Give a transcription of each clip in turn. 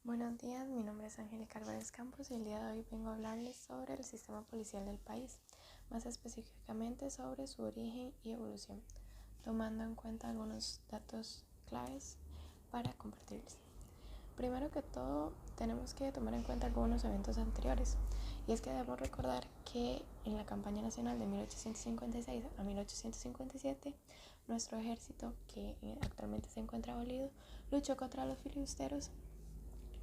Buenos días, mi nombre es Angélica Álvarez Campos y el día de hoy vengo a hablarles sobre el sistema policial del país, más específicamente sobre su origen y evolución, tomando en cuenta algunos datos claves para compartirles. Primero que todo, tenemos que tomar en cuenta algunos eventos anteriores, y es que debemos recordar que en la campaña nacional de 1856 a 1857, nuestro ejército, que actualmente se encuentra abolido, luchó contra los filibusteros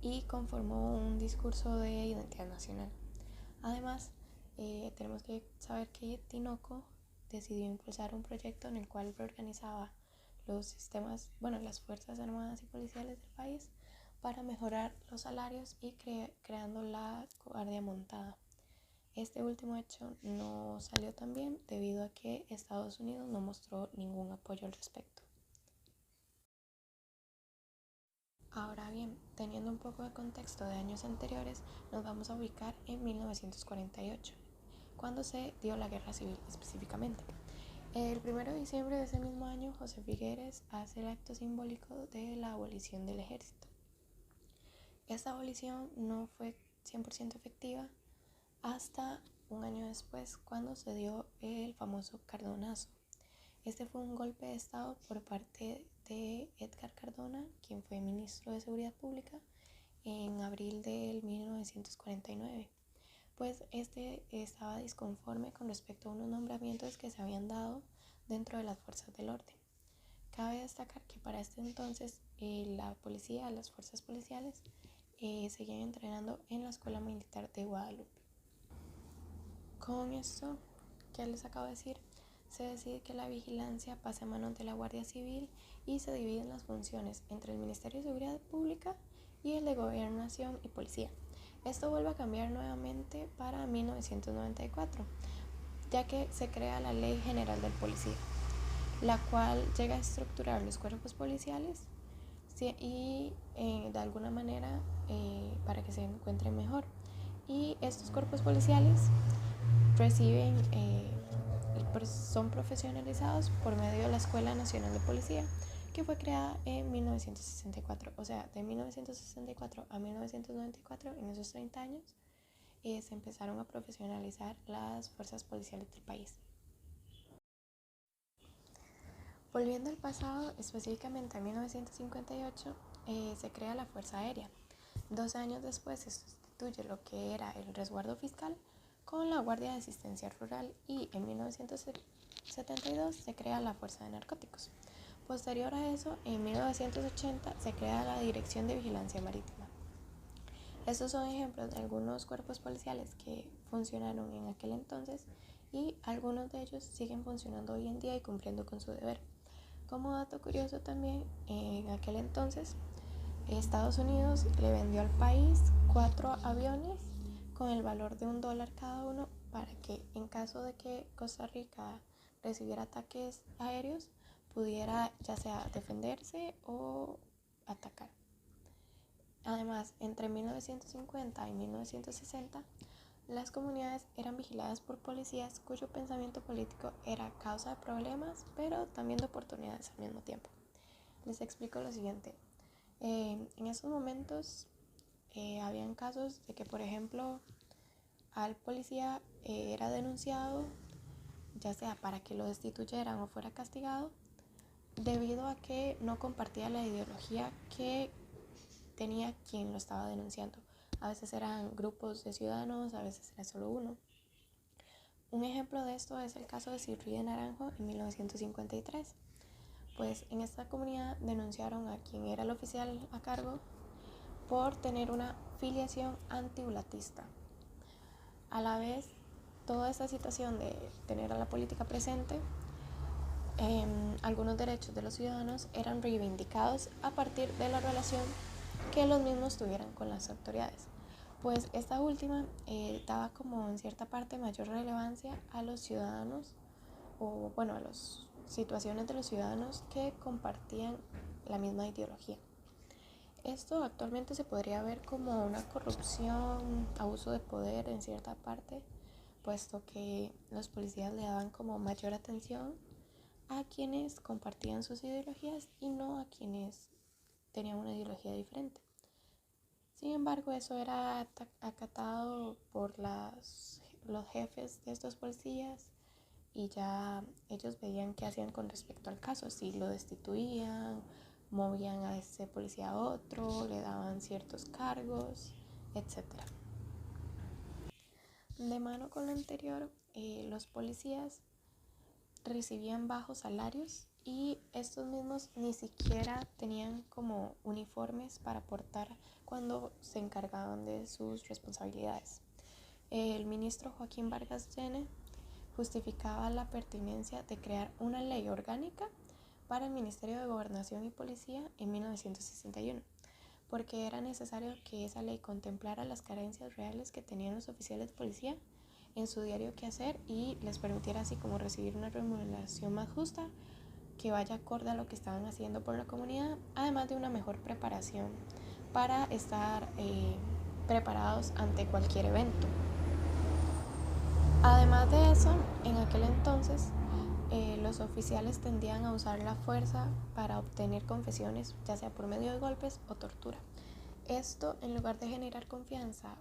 y conformó un discurso de identidad nacional. Además, tenemos que saber que Tinoco decidió impulsar un proyecto en el cual reorganizaba los sistemas, las fuerzas armadas y policiales del país para mejorar los salarios y creando la guardia montada. Este último hecho no salió tan bien debido a que Estados Unidos no mostró ningún apoyo al respecto. Ahora bien, teniendo un poco de contexto de años anteriores, nos vamos a ubicar en 1948, cuando se dio la guerra civil específicamente. El 1 de diciembre de ese mismo año, José Figueres hace el acto simbólico de la abolición del ejército. Esta abolición no fue 100% efectiva hasta un año después, cuando se dio el famoso Cardonazo. Este fue un golpe de estado por parte de Edgar Cardona, quien fue ministro de Seguridad Pública en abril del 1949, pues este estaba disconforme con respecto a unos nombramientos que se habían dado dentro de las fuerzas del orden. Cabe destacar que para este entonces las fuerzas policiales, seguían entrenando en la Escuela Militar de Guadalupe. Con esto que les acabo de decir, se decide que la vigilancia pase a manos de la Guardia Civil y se dividen las funciones entre el Ministerio de Seguridad Pública y el de Gobernación y Policía. Esto vuelve a cambiar nuevamente para 1994, ya que se crea la Ley General del Policía, la cual llega a estructurar los cuerpos policiales y de alguna manera para que se encuentren mejor. Y estos cuerpos policiales reciben, son profesionalizados por medio de la Escuela Nacional de Policía, que fue creada en 1964. O sea, de 1964 a 1994, en esos 30 años, se empezaron a profesionalizar las fuerzas policiales del país. Volviendo al pasado, específicamente a 1958, se crea la Fuerza Aérea. 2 años después se sustituye lo que era el resguardo fiscal con la Guardia de Asistencia Rural y en 1972 se crea la Fuerza de Narcóticos. Posterior a eso, en 1980 se crea la Dirección de Vigilancia Marítima. Estos son ejemplos de algunos cuerpos policiales que funcionaron en aquel entonces y algunos de ellos siguen funcionando hoy en día y cumpliendo con su deber. Como dato curioso también, en aquel entonces Estados Unidos le vendió al país 4 aviones con el valor de $1 cada uno para que en caso de que Costa Rica recibiera ataques aéreos pudiera ya sea defenderse o atacar. Además, entre 1950 y 1960, las comunidades eran vigiladas por policías cuyo pensamiento político era causa de problemas, pero también de oportunidades al mismo tiempo. Les explico lo siguiente. En esos momentos habían casos de que, por ejemplo, al policía era denunciado, ya sea para que lo destituyeran o fuera castigado, debido a que no compartía la ideología que tenía quien lo estaba denunciando. A veces eran grupos de ciudadanos, a veces era solo uno. Un ejemplo de esto es el caso de Sirri de Naranjo en 1953. Pues en esta comunidad denunciaron a quien era el oficial a cargo por tener una filiación antibulatista. A la vez, toda esta situación de tener a la política presente, algunos derechos de los ciudadanos eran reivindicados a partir de la relación que los mismos tuvieran con las autoridades. Pues esta última daba como en cierta parte mayor relevancia a los ciudadanos o a las situaciones de los ciudadanos que compartían la misma ideología. Esto actualmente se podría ver como una corrupción, abuso de poder en cierta parte, puesto que los policías le daban como mayor atención a quienes compartían sus ideologías y no a quienes tenían una ideología diferente. Sin embargo, eso era acatado por los jefes de estos policías y ya ellos veían qué hacían con respecto al caso, si lo destituían, movían a ese policía a otro, le daban ciertos cargos, etcétera. De mano con lo anterior, los policías recibían bajos salarios y estos mismos ni siquiera tenían como uniformes para portar cuando se encargaban de sus responsabilidades. El ministro Joaquín Vargas Llene justificaba la pertinencia de crear una ley orgánica para el Ministerio de Gobernación y Policía en 1961, porque era necesario que esa ley contemplara las carencias reales que tenían los oficiales de policía en su diario quehacer y les permitiera así como recibir una remuneración más justa que vaya acorde a lo que estaban haciendo por la comunidad, además de una mejor preparación para estar preparados ante cualquier evento. Además de eso, en aquel entonces los oficiales tendían a usar la fuerza para obtener confesiones, ya sea por medio de golpes o tortura. Esto, en lugar de generar confianza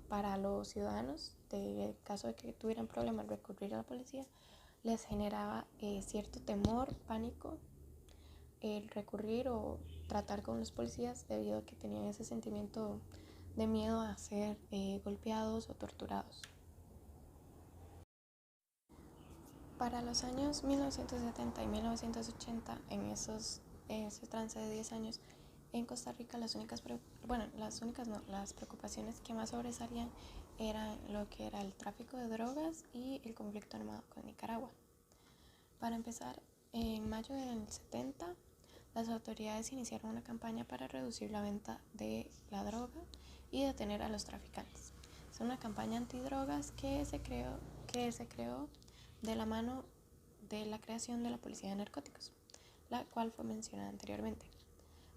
para los ciudadanos, en caso de que tuvieran problemas recurrir a la policía, les generaba cierto temor, pánico, el recurrir o tratar con los policías debido a que tenían ese sentimiento de miedo a ser golpeados o torturados. Para los años 1970 y 1980, en ese trance de 10 años, en Costa Rica las preocupaciones que más sobresalían eran lo que era el tráfico de drogas y el conflicto armado con Nicaragua. Para empezar, en mayo del 70, las autoridades iniciaron una campaña para reducir la venta de la droga y detener a los traficantes. Es una campaña antidrogas que se creó de la mano de la creación de la Policía de Narcóticos, la cual fue mencionada anteriormente.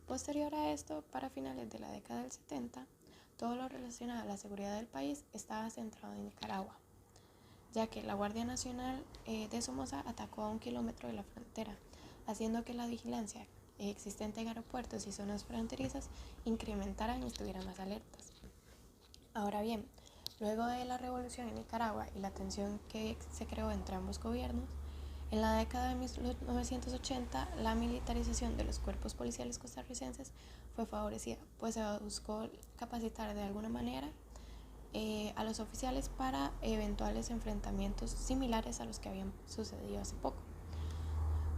Posterior a esto, para finales de la década del 70, todo lo relacionado a la seguridad del país estaba centrado en Nicaragua, ya que la Guardia Nacional de Somoza atacó a 1 kilómetro de la frontera, haciendo que la vigilancia existente en aeropuertos y zonas fronterizas incrementaran y estuvieran más alertas. Ahora bien, luego de la revolución en Nicaragua y la tensión que se creó entre ambos gobiernos, en la década de 1980 la militarización de los cuerpos policiales costarricenses fue favorecida, pues se buscó capacitar de alguna manera a los oficiales para eventuales enfrentamientos similares a los que habían sucedido hace poco.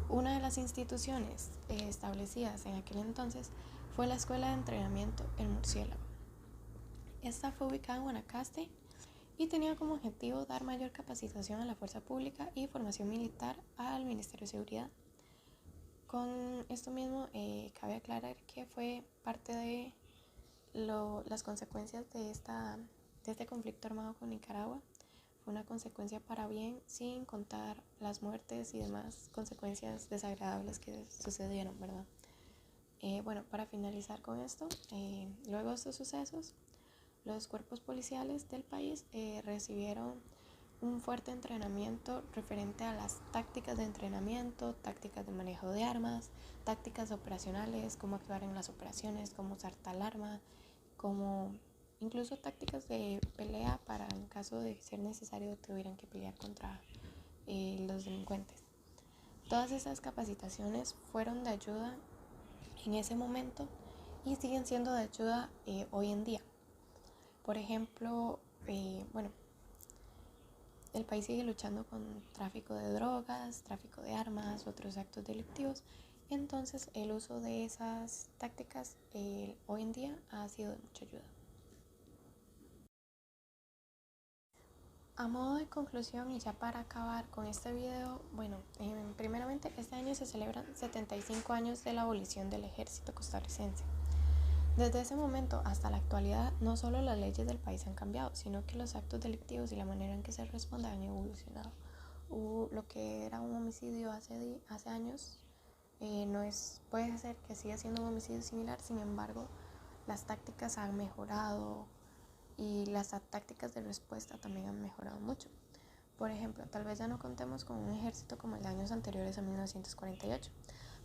Una de las instituciones establecidas en aquel entonces fue la Escuela de Entrenamiento El Murciélago. Esta fue ubicada en Guanacaste y tenía como objetivo dar mayor capacitación a la fuerza pública y formación militar al Ministerio de Seguridad. Con esto mismo, cabe aclarar que fue parte de las consecuencias de este conflicto armado con Nicaragua. Fue una consecuencia para bien, sin contar las muertes y demás consecuencias desagradables que sucedieron, ¿verdad? Para finalizar con esto, luego de estos sucesos, los cuerpos policiales del país recibieron un fuerte entrenamiento referente a las tácticas de entrenamiento, tácticas de manejo de armas, tácticas operacionales, cómo actuar en las operaciones, cómo usar tal arma, como incluso tácticas de pelea para en caso de ser necesario tuvieran que pelear contra los delincuentes. Todas esas capacitaciones fueron de ayuda en ese momento y siguen siendo de ayuda hoy en día. Por ejemplo, el país sigue luchando con tráfico de drogas, tráfico de armas, otros actos delictivos. Entonces, el uso de esas tácticas hoy en día ha sido de mucha ayuda. A modo de conclusión y ya para acabar con este video, primeramente este año se celebran 75 años de la abolición del ejército costarricense. Desde ese momento hasta la actualidad, no solo las leyes del país han cambiado, sino que los actos delictivos y la manera en que se responde han evolucionado. Lo que era un homicidio hace años puede ser que siga siendo un homicidio similar, sin embargo, las tácticas han mejorado y las tácticas de respuesta también han mejorado mucho. Por ejemplo, tal vez ya no contemos con un ejército como el de años anteriores a 1948,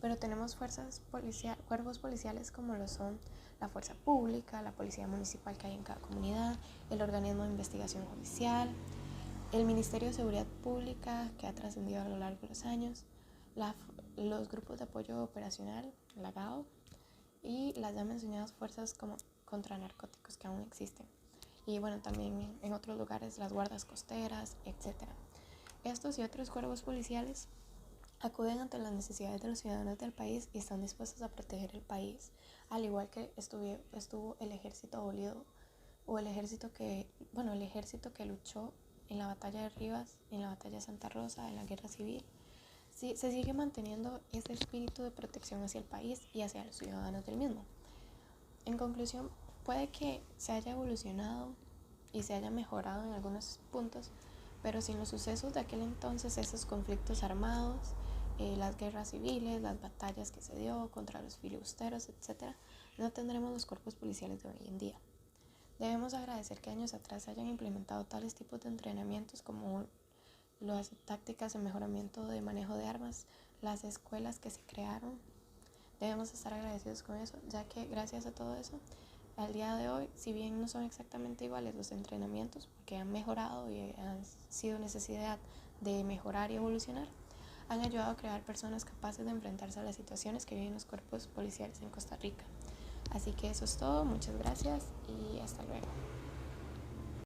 pero tenemos cuerpos policiales como lo son la fuerza pública, la policía municipal que hay en cada comunidad, el organismo de investigación judicial, el Ministerio de Seguridad Pública que ha trascendido a lo largo de los años, los grupos de apoyo operacional, la GAO, y las ya mencionadas fuerzas como contra narcóticos que aún existen. Y bueno, también en otros lugares las guardas costeras, etc. Estos y otros cuerpos policiales acuden ante las necesidades de los ciudadanos del país y están dispuestos a proteger el país, al igual que estuvo el ejército abolido o el ejército que luchó en la batalla de Rivas, en la batalla de Santa Rosa, en la guerra civil. Sí, se sigue manteniendo ese espíritu de protección hacia el país y hacia los ciudadanos del mismo. En conclusión, puede que se haya evolucionado y se haya mejorado en algunos puntos, pero sin los sucesos de aquel entonces, esos conflictos armados, las guerras civiles, las batallas que se dio contra los filibusteros, etc., no tendremos los cuerpos policiales de hoy en día. Debemos agradecer que años atrás se hayan implementado tales tipos de entrenamientos como las tácticas de mejoramiento de manejo de armas, las escuelas que se crearon. Debemos estar agradecidos con eso, ya que gracias a todo eso, al día de hoy, si bien no son exactamente iguales los entrenamientos, porque han mejorado y han sido necesidad de mejorar y evolucionar, han ayudado a crear personas capaces de enfrentarse a las situaciones que viven los cuerpos policiales en Costa Rica. Así que eso es todo, muchas gracias y hasta luego.